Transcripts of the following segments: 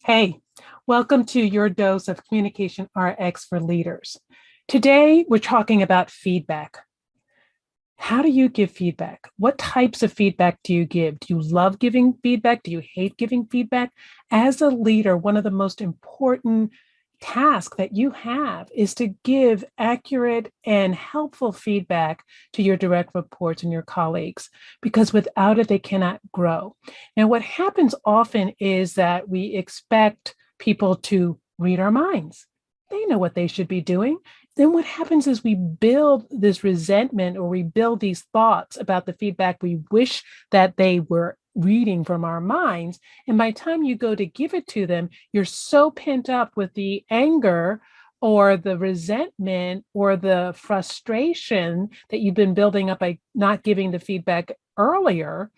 Hey, welcome to your dose of Communication RX for Leaders. Today, we're talking about feedback. How do you give feedback? What types of feedback do you give? Do you love giving feedback? Do you hate giving feedback? As a leader, one of the most important tasks that you have is to give accurate and helpful feedback to your direct reports and your colleagues, because without it, they cannot grow. Now, what happens often is that we expect people to read our minds. They know what they should be doing. Then what happens is we build this resentment, or we build these thoughts about the feedback we wish that they were reading from our minds. And by the time you go to give it to them, you're so pent up with the anger or the resentment or the frustration that you've been building up by not giving the feedback earlier,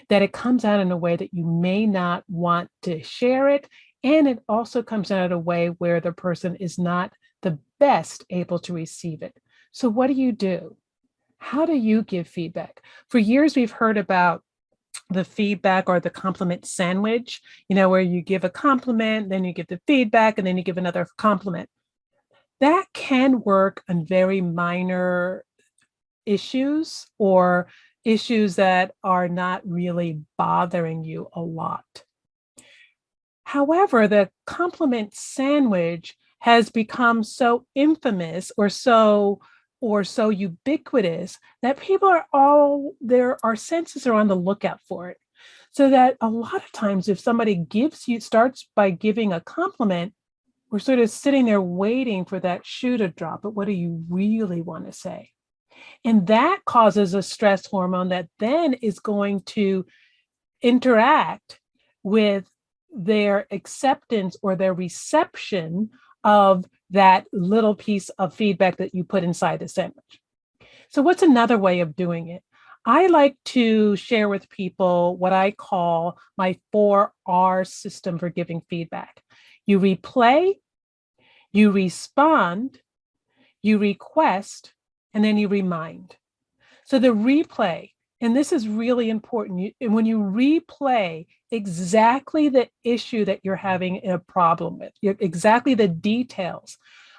that it comes out in a way that you may not want to share it. And it also comes out in a way where the person is not the best able to receive it. So what do you do? How do you give feedback? For years, we've heard about the feedback or the compliment sandwich, where you give a compliment, then you give the feedback, and then you give another compliment. That can work on very minor issues or issues that are not really bothering you a lot. However, the compliment sandwich has become so infamous or so ubiquitous that our senses are on the lookout for it. So that a lot of times, if somebody starts by giving a compliment, we're sort of sitting there waiting for that shoe to drop. But what do you really want to say? And that causes a stress hormone that then is going to interact with their acceptance or their reception of that little piece of feedback that you put inside the sandwich. So what's another way of doing it? I like to share with people what I call my 4R system for giving feedback. You replay, you respond, you request, and then you remind. So the replay, and this is really important, when you replay exactly the issue that you're having a problem with, exactly the details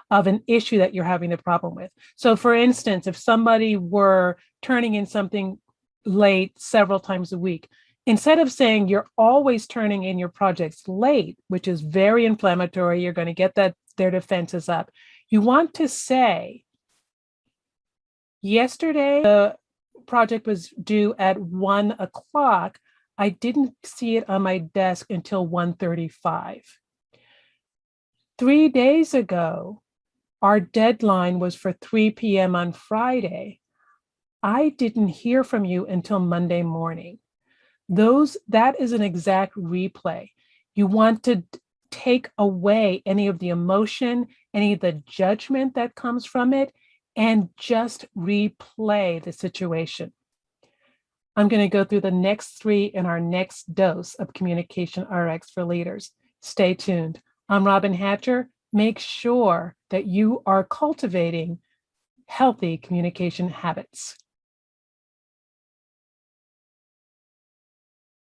of an issue that you're having a problem with. So for instance, if somebody were turning in something late several times a week, instead of saying you're always turning in your projects late, which is very inflammatory, you're going to get their defenses up. You want to say, yesterday, the project was due at 1:00. I didn't see it on my desk until 1:35. 3 days ago, our deadline was for 3 p.m. on Friday. I didn't hear from you until Monday morning. That is an exact replay. You want to take away any of the emotion, any of the judgment that comes from it, and just replay the situation. I'm going to go through the next 3 in our next dose of Communication RX for Leaders. Stay tuned. I'm Robyn Hatcher. Make sure that you are cultivating healthy communication habits.